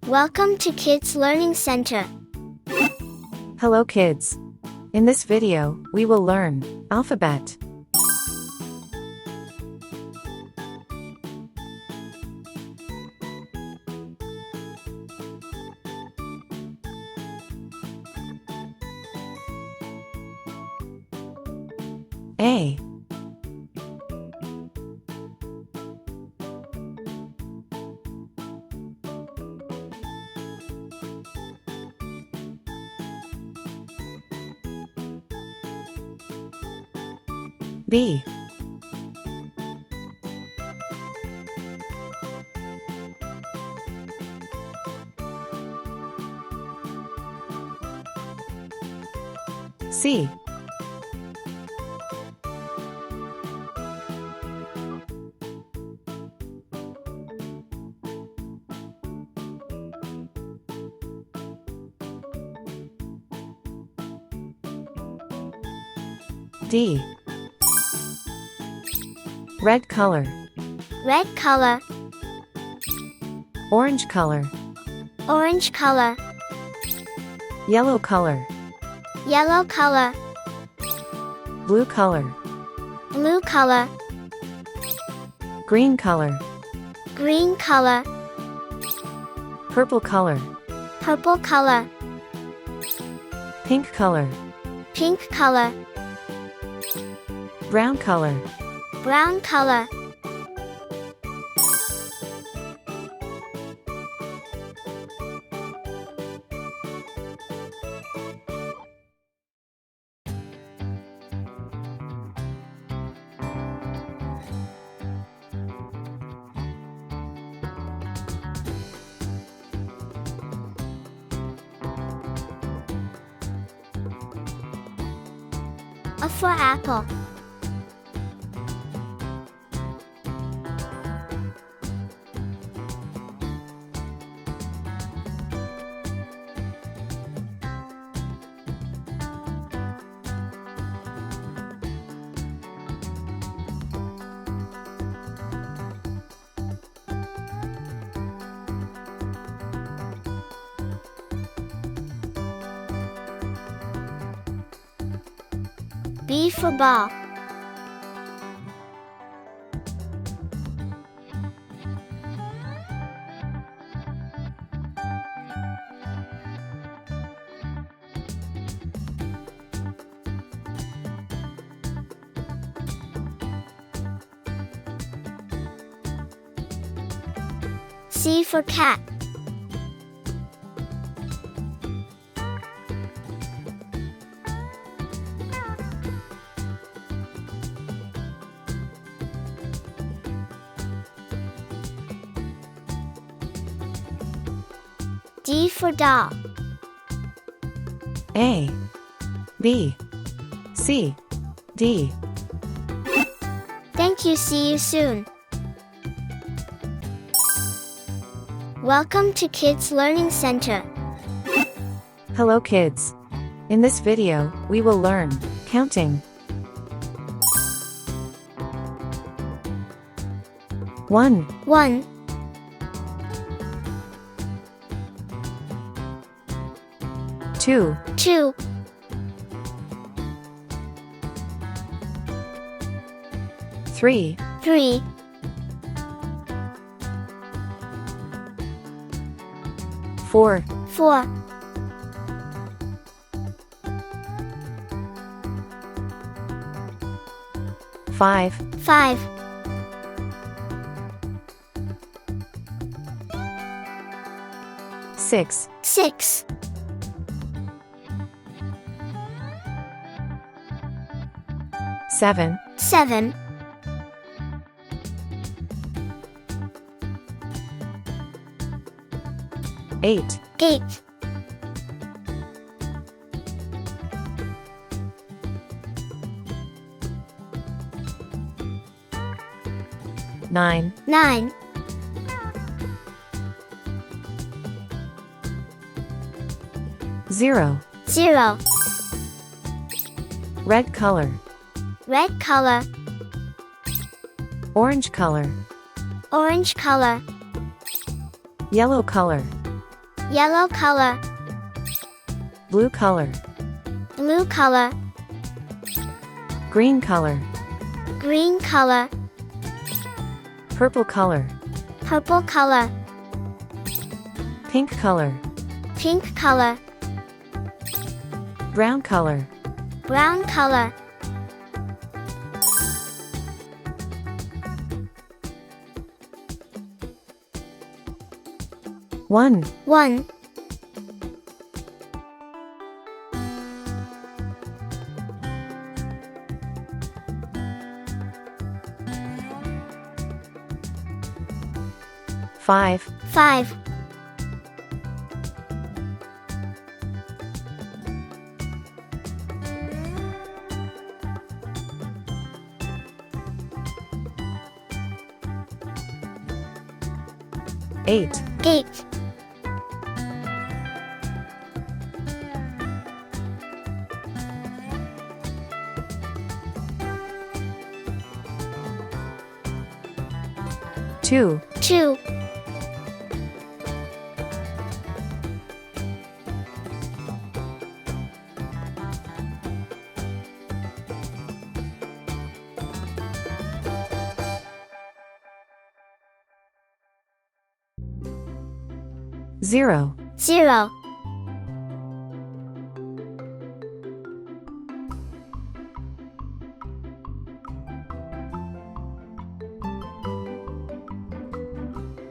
Welcome to Kids Learning Center. Hello kids. In this video, we will learn alphabet. A. B. C. D. Red color, Red color, orange color, orange color, yellow color, yellow color, blue color, blue color, green color, green color, purple color, purple color, pink color, pink color, brown color. brown color. A for apple. B for ball. C for cat. D for doll. A. B. C. D. Thank you, see you soon. Welcome to Kids Learning Center. Hello kids. In this video, we will learn counting. 1, 1, 2, 2, 3, 3, 4, 4, 5, 5, 6, 6, 7, 7, 8, 8, 9, 9, 0, 0, red color, red color, orange color, orange color, yellow color, Yellow color. Blue color. Blue color. Green color. Green color. Purple color. Purple color. Pink color. Pink color. Brown color. Brown color. One. 1. 5. 5. 8. 8. 2. 2. 0. 0.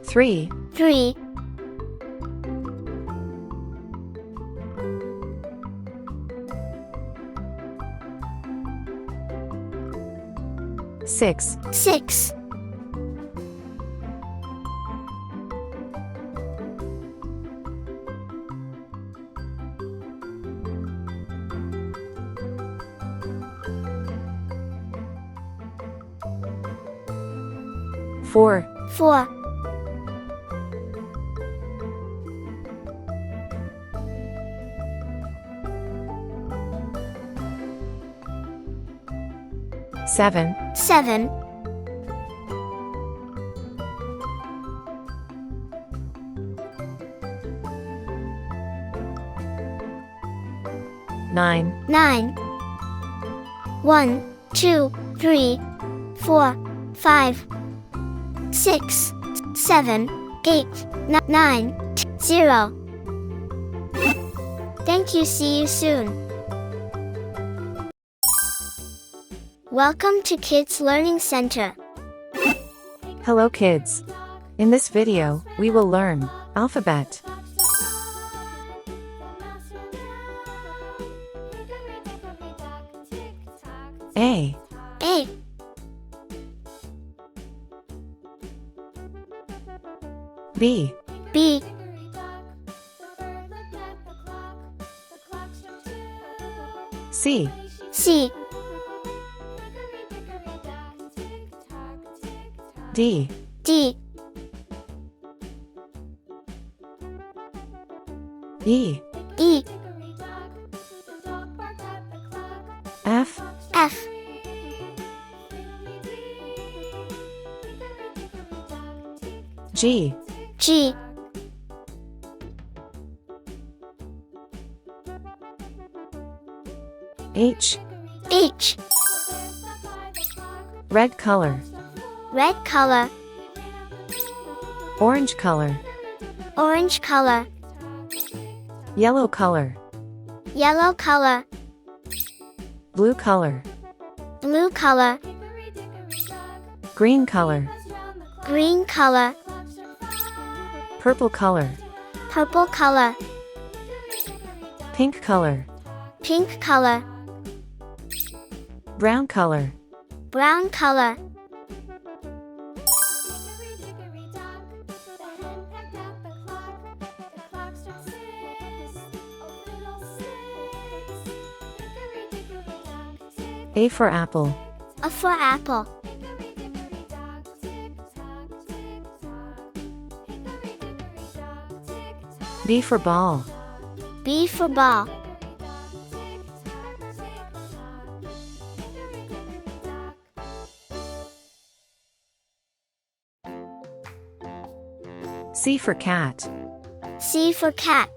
3. 3. 6. 6. 4. 4. 7. 7. 9. 9. 1, 2, 3, 4, 5, 6, 7, 8, 9, 0. Thank you. See you soon. Welcome to Kids Learning Center. Hello kids. In this video, we will learn alphabet. A. A. B. B. C. C. D. D. E. E. F. F. G. G. H. H. Red color. Red color. Orange color. Orange color. Yellow color. Yellow color. Blue color. Blue color. Green color. Green color. Purple color. Purple color. Pink color. Pink color. Brown color. Brown color. A for apple. A for apple. B for ball. B for ball. C for cat. C for cat.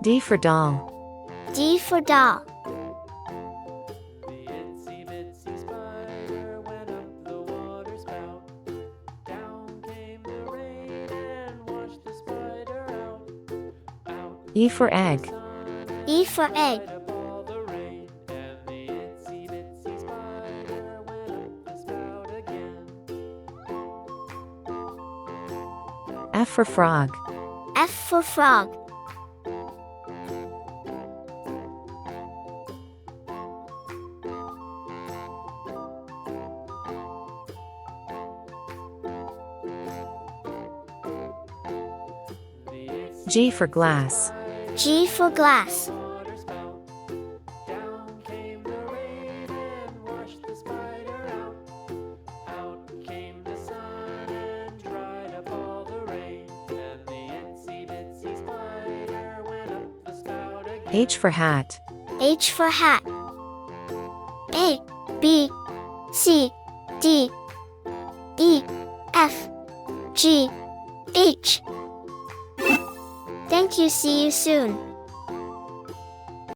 D for doll. D for doll. The itsy bitsy spider went up the water spout. Down came the rain and washed the spider out. Out E for egg. E for egg. up all the rain, and the itsy bitsy spider went up the spout again. F for frog. F for frog. G for glass. G for glass. Water spout. Down came the rain and washed the spider out. Out came the sun and dried up all the rain, and the itsy bitsy spider went up the spout again. H for hat. H for hat. A, B, C, D, E, F, G, H. Thank you. See you soon.